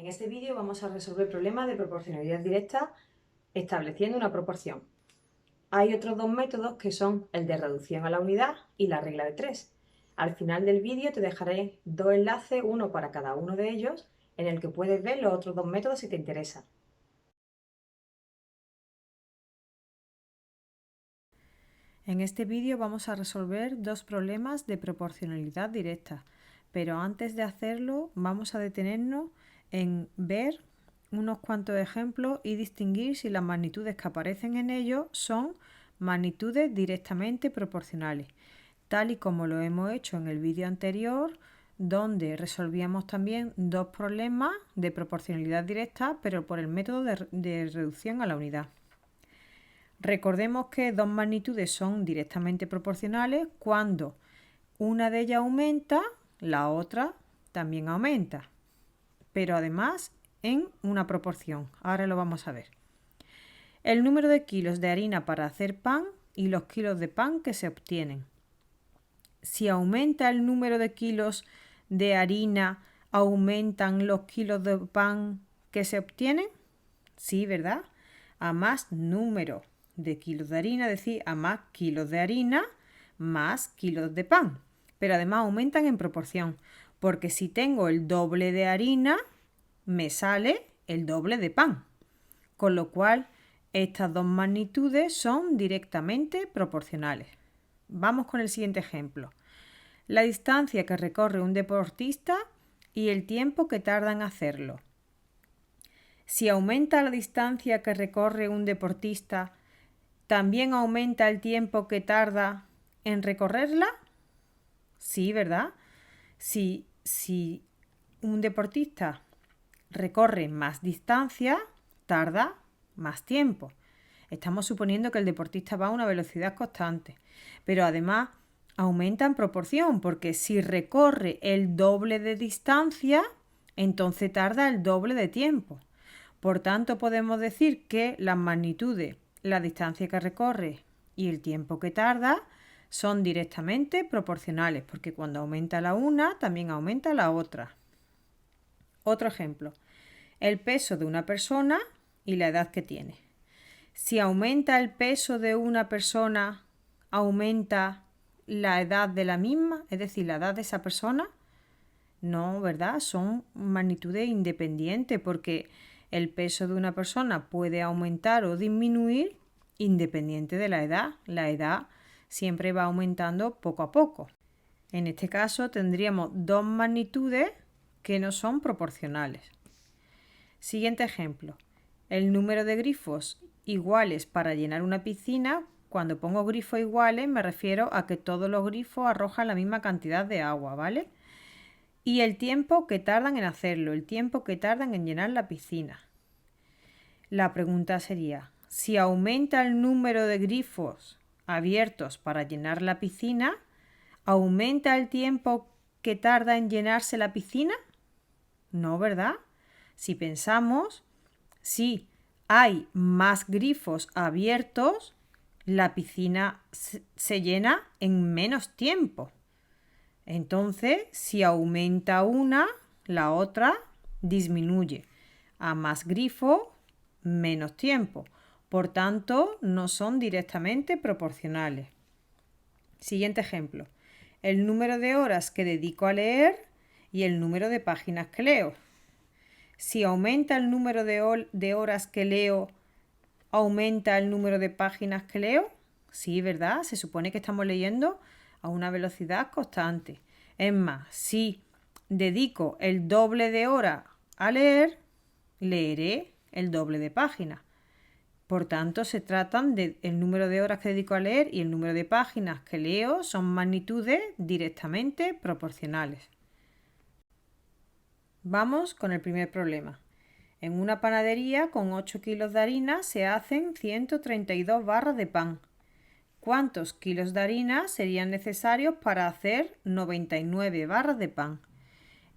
En este vídeo vamos a resolver problemas de proporcionalidad directa estableciendo una proporción. Hay otros dos métodos que son el de reducción a la unidad y la regla de 3. Al final del vídeo te dejaré dos enlaces, uno para cada uno de ellos, en el que puedes ver los otros dos métodos si te interesa. En este vídeo vamos a resolver dos problemas de proporcionalidad directa, pero antes de hacerlo vamos a detenernos en ver unos cuantos ejemplos y distinguir si las magnitudes que aparecen en ellos son magnitudes directamente proporcionales, tal y como lo hemos hecho en el vídeo anterior, donde resolvíamos también dos problemas de proporcionalidad directa, pero por el método de reducción a la unidad. Recordemos que dos magnitudes son directamente proporcionales cuando una de ellas aumenta, la otra también aumenta, pero además en una proporción. Ahora lo vamos a ver. El número de kilos de harina para hacer pan y los kilos de pan que se obtienen. Si aumenta el número de kilos de harina, ¿aumentan los kilos de pan que se obtienen? Sí, ¿verdad? A más número de kilos de harina, es decir, a más kilos de harina, más kilos de pan. Pero además aumentan en proporción, porque si tengo el doble de harina, me sale el doble de pan. Con lo cual, estas dos magnitudes son directamente proporcionales. Vamos con el siguiente ejemplo. La distancia que recorre un deportista y el tiempo que tarda en hacerlo. Si aumenta la distancia que recorre un deportista, ¿también aumenta el tiempo que tarda en recorrerla? Sí, ¿verdad? Si un deportista recorre más distancia, tarda más tiempo. Estamos suponiendo que el deportista va a una velocidad constante, pero además aumenta en proporción, porque si recorre el doble de distancia, entonces tarda el doble de tiempo. Por tanto, podemos decir que las magnitudes, la distancia que recorre y el tiempo que tarda, son directamente proporcionales, porque cuando aumenta la una, también aumenta la otra. Otro ejemplo, el peso de una persona y la edad que tiene. Si aumenta el peso de una persona, ¿aumenta la edad de la misma? Es decir, la edad de esa persona. No, ¿verdad? Son magnitudes independientes porque el peso de una persona puede aumentar o disminuir independiente de la edad. La edad siempre va aumentando poco a poco. En este caso tendríamos dos magnitudes que no son proporcionales. Siguiente ejemplo. El número de grifos iguales para llenar una piscina. Cuando pongo grifos iguales me refiero a que todos los grifos arrojan la misma cantidad de agua, ¿vale? Y el tiempo que tardan en hacerlo, el tiempo que tardan en llenar la piscina. La pregunta sería, si aumenta el número de grifos abiertos para llenar la piscina, ¿aumenta el tiempo que tarda en llenarse la piscina? No, ¿verdad? Si pensamos, si hay más grifos abiertos, la piscina se llena en menos tiempo. Entonces, si aumenta una, la otra disminuye. A más grifo, menos tiempo. Por tanto, no son directamente proporcionales. Siguiente ejemplo. El número de horas que dedico a leer y el número de páginas que leo. Si aumenta el número de horas que leo, ¿aumenta el número de páginas que leo? Sí, ¿verdad? Se supone que estamos leyendo a una velocidad constante. Es más, si dedico el doble de horas a leer, leeré el doble de páginas. Por tanto, se tratan del número de horas que dedico a leer y el número de páginas que leo son magnitudes directamente proporcionales. Vamos con el primer problema. En una panadería con 8 kilos de harina se hacen 132 barras de pan. ¿Cuántos kilos de harina serían necesarios para hacer 99 barras de pan?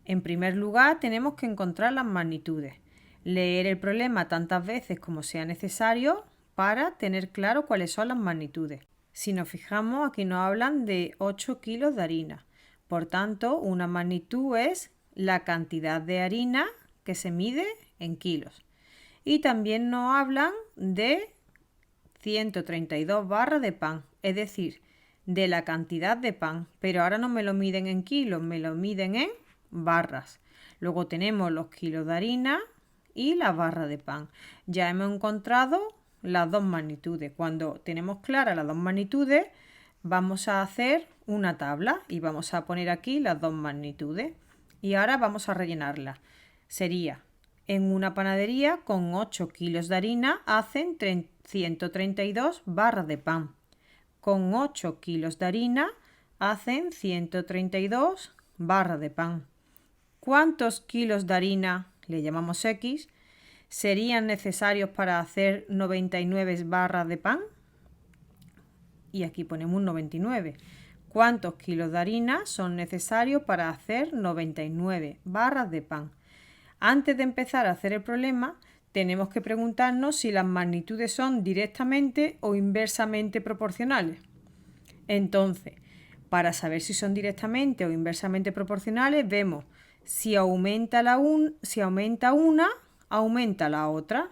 En primer lugar, tenemos que encontrar las magnitudes. Leer el problema tantas veces como sea necesario para tener claro cuáles son las magnitudes. Si nos fijamos, aquí nos hablan de 8 kilos de harina. Por tanto, una magnitud es la cantidad de harina que se mide en kilos. Y también nos hablan de 132 barras de pan, es decir, de la cantidad de pan, pero ahora no me lo miden en kilos, me lo miden en barras. Luego tenemos los kilos de harina y las barras de pan. Ya hemos encontrado las dos magnitudes. Cuando tenemos claras las dos magnitudes, vamos a hacer una tabla y vamos a poner aquí las dos magnitudes. Y ahora vamos a rellenarla. Sería, en una panadería con 8 kilos de harina hacen 132 barras de pan. Con 8 kilos de harina hacen 132 barras de pan. ¿Cuántos kilos de harina, le llamamos X, serían necesarios para hacer 99 barras de pan? Y aquí ponemos un 99. ¿Cuántos kilos de harina son necesarios para hacer 99 barras de pan? Antes de empezar a hacer el problema, tenemos que preguntarnos si las magnitudes son directamente o inversamente proporcionales. Entonces, para saber si son directamente o inversamente proporcionales, vemos si aumenta una, aumenta la otra.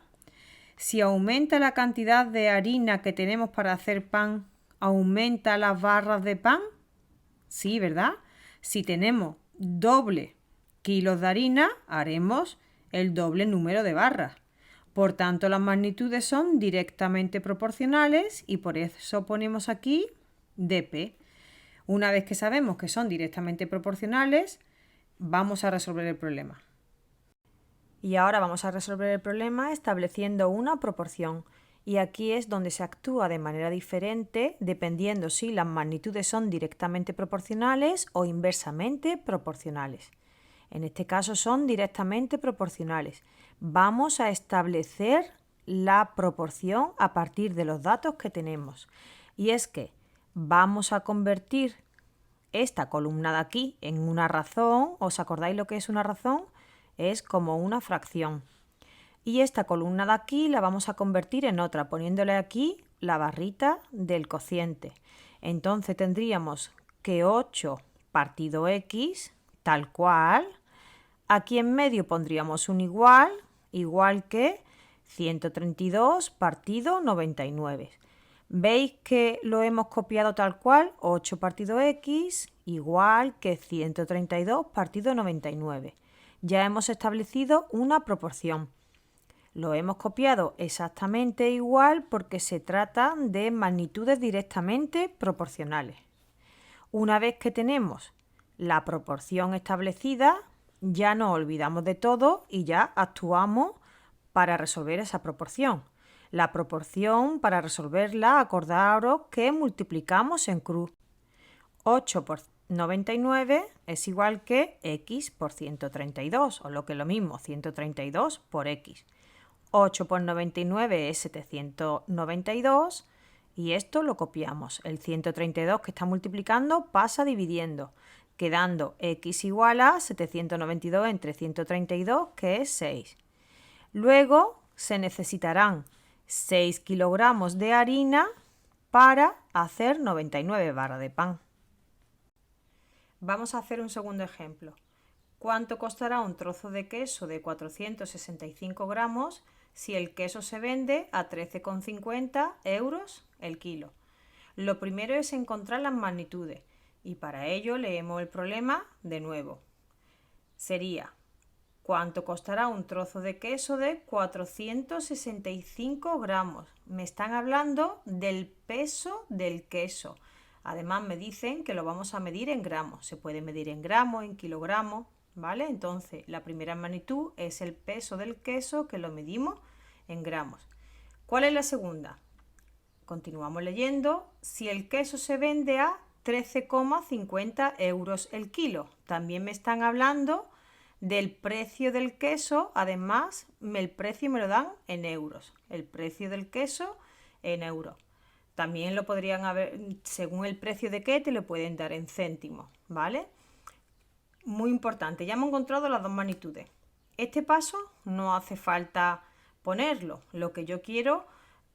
Si aumenta la cantidad de harina que tenemos para hacer pan, ¿aumenta las barras de pan? Sí, ¿verdad? Si tenemos doble kilos de harina, haremos el doble número de barras. Por tanto, las magnitudes son directamente proporcionales y por eso ponemos aquí dp. Una vez que sabemos que son directamente proporcionales, vamos a resolver el problema. Y ahora vamos a resolver el problema estableciendo una proporción. Y aquí es donde se actúa de manera diferente dependiendo si las magnitudes son directamente proporcionales o inversamente proporcionales. En este caso son directamente proporcionales. Vamos a establecer la proporción a partir de los datos que tenemos. Y es que vamos a convertir esta columna de aquí en una razón. ¿Os acordáis lo que es una razón? Es como una fracción. Y esta columna de aquí la vamos a convertir en otra, poniéndole aquí la barrita del cociente. Entonces tendríamos que 8 partido x, tal cual. Aquí en medio pondríamos un igual que 132 partido 99. ¿Veis que lo hemos copiado tal cual? 8 partido x igual que 132 partido 99. Ya hemos establecido una proporción. Lo hemos copiado exactamente igual porque se trata de magnitudes directamente proporcionales. Una vez que tenemos la proporción establecida, ya nos olvidamos de todo y ya actuamos para resolver esa proporción. La proporción, para resolverla, acordaros que multiplicamos en cruz. 8 por 99 es igual que x por 132, o lo que es lo mismo, 132 por x. 8 por 99 es 792 y esto lo copiamos. El 132 que está multiplicando pasa dividiendo, quedando x igual a 792 entre 132, que es 6. Luego se necesitarán 6 kilogramos de harina para hacer 99 barras de pan. Vamos a hacer un segundo ejemplo. ¿Cuánto costará un trozo de queso de 465 gramos si el queso se vende a 13,50 euros el kilo? Lo primero es encontrar las magnitudes y para ello leemos el problema de nuevo. Sería, ¿cuánto costará un trozo de queso de 465 gramos? Me están hablando del peso del queso. Además me dicen que lo vamos a medir en gramos. Se puede medir en gramos, en kilogramos, ¿vale? Entonces la primera magnitud es el peso del queso, que lo medimos en gramos. ¿Cuál es la segunda? Continuamos leyendo. Si el queso se vende a 13,50 euros el kilo. También me están hablando del precio del queso. Además, el precio me lo dan en euros. El precio del queso en euros. También lo podrían haber, según el precio de qué, te lo pueden dar en céntimos, ¿vale? Muy importante, ya hemos encontrado las dos magnitudes. Este paso no hace falta ponerlo. Lo que yo quiero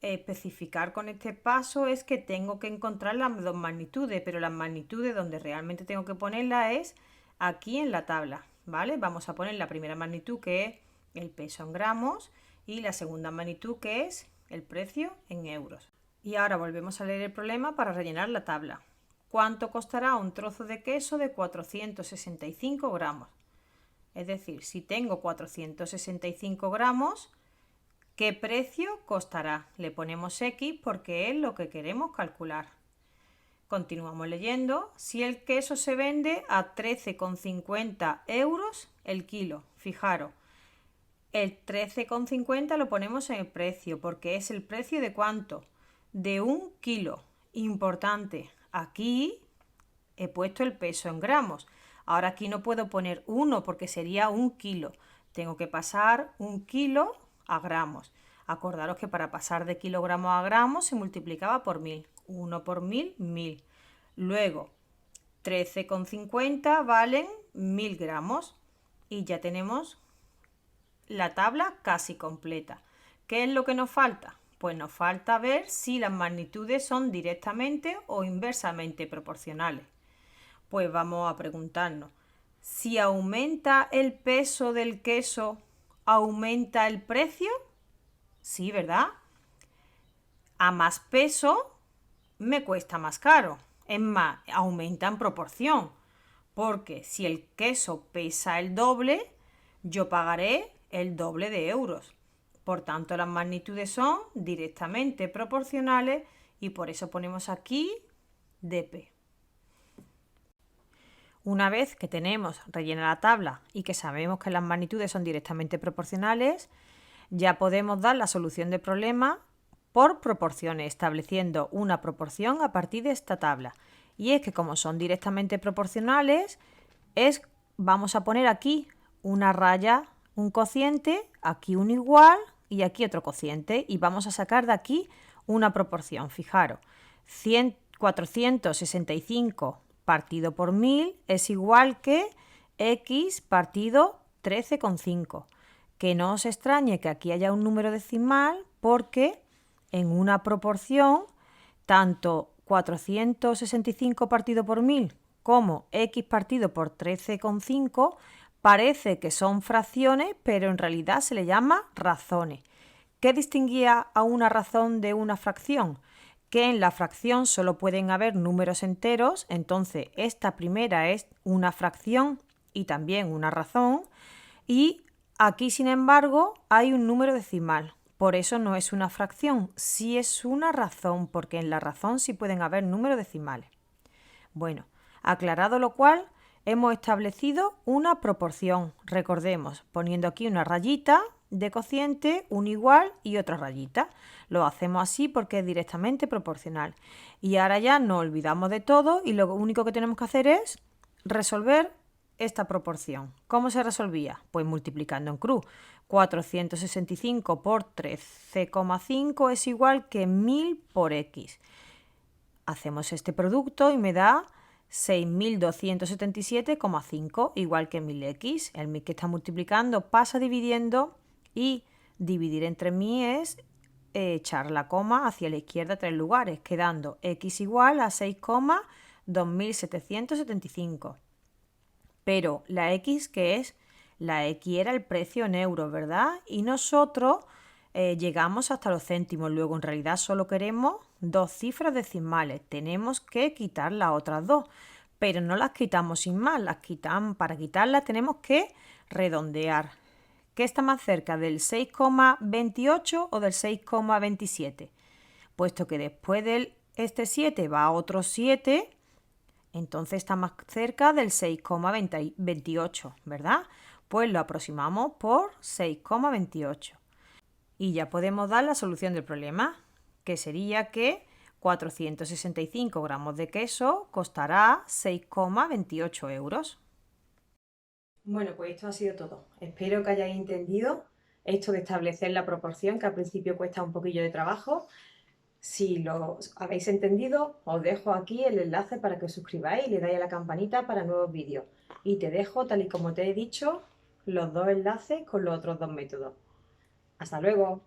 especificar con este paso es que tengo que encontrar las dos magnitudes, pero las magnitudes donde realmente tengo que ponerlas es aquí en la tabla, ¿vale? Vamos a poner la primera magnitud, que es el peso en gramos, y la segunda magnitud, que es el precio en euros. Y ahora volvemos a leer el problema para rellenar la tabla. ¿Cuánto costará un trozo de queso de 465 gramos? Es decir, si tengo 465 gramos, ¿qué precio costará? Le ponemos X porque es lo que queremos calcular. Continuamos leyendo. Si el queso se vende a 13,50 euros el kilo, fijaros, el 13,50 lo ponemos en el precio porque es el precio de ¿cuánto? De 1 kilo. Importante, aquí he puesto el peso en gramos. Ahora aquí no puedo poner 1 porque sería 1 kilo. Tengo que pasar 1 kilo a gramos. Acordaros que para pasar de kilogramos a gramos se multiplicaba por 1000. 1 por 1000, 1000. Luego, 13,50 valen 1000 gramos. Y ya tenemos la tabla casi completa. ¿Qué es lo que nos falta? Pues nos falta ver si las magnitudes son directamente o inversamente proporcionales. Pues vamos a preguntarnos, si aumenta el peso del queso, ¿aumenta el precio? Sí, ¿verdad? A más peso me cuesta más caro. Es más, aumenta en proporción. Porque si el queso pesa el doble, yo pagaré el doble de euros. Por tanto, las magnitudes son directamente proporcionales y por eso ponemos aquí dp. Una vez que tenemos rellena la tabla y que sabemos que las magnitudes son directamente proporcionales, ya podemos dar la solución del problema por proporciones, estableciendo una proporción a partir de esta tabla. Y es que como son directamente proporcionales, vamos a poner aquí una raya, un cociente, aquí un igual y aquí otro cociente. Y vamos a sacar de aquí una proporción. Fijaros, 465 partido por 1000 es igual que x partido 13,5. Que no os extrañe que aquí haya un número decimal porque en una proporción tanto 465 partido por 1000 como x partido por 13,5 parece que son fracciones, pero en realidad se le llama razones. ¿Qué distinguía a una razón de una fracción? Que en la fracción solo pueden haber números enteros, entonces esta primera es una fracción y también una razón, y aquí, sin embargo, hay un número decimal. Por eso no es una fracción, sí es una razón, porque en la razón sí pueden haber números decimales. Bueno, aclarado lo cual, hemos establecido una proporción. Recordemos, poniendo aquí una rayita de cociente, un igual y otra rayita. Lo hacemos así porque es directamente proporcional. Y ahora ya nos olvidamos de todo y lo único que tenemos que hacer es resolver esta proporción. ¿Cómo se resolvía? Pues multiplicando en cruz. 465 por 13,5 es igual que 1000 por x. Hacemos este producto y me da 6.277,5, igual que 1000x. El 1000 que está multiplicando pasa dividiendo y dividir entre 1000 es echar la coma hacia la izquierda 3 lugares, quedando x igual a 6,2775. Pero la x, ¿qué es? La x era el precio en euros, ¿verdad? Y nosotros llegamos hasta los céntimos. Luego, en realidad, solo queremos dos cifras decimales. Tenemos que quitar las otras dos, pero no las quitamos sin más. Para quitarlas tenemos que redondear. ¿Qué está más cerca, del 6,28 o del 6,27? Puesto que después de este 7 va otro 7, entonces está más cerca del 6,28, ¿verdad? Pues lo aproximamos por 6,28. Y ya podemos dar la solución del problema, que sería que 465 gramos de queso costará 6,28 euros. Bueno, pues esto ha sido todo. Espero que hayáis entendido esto de establecer la proporción, que al principio cuesta un poquillo de trabajo. Si lo habéis entendido, os dejo aquí el enlace para que os suscribáis y le dais a la campanita para nuevos vídeos. Y te dejo, tal y como te he dicho, los dos enlaces con los otros dos métodos. ¡Hasta luego!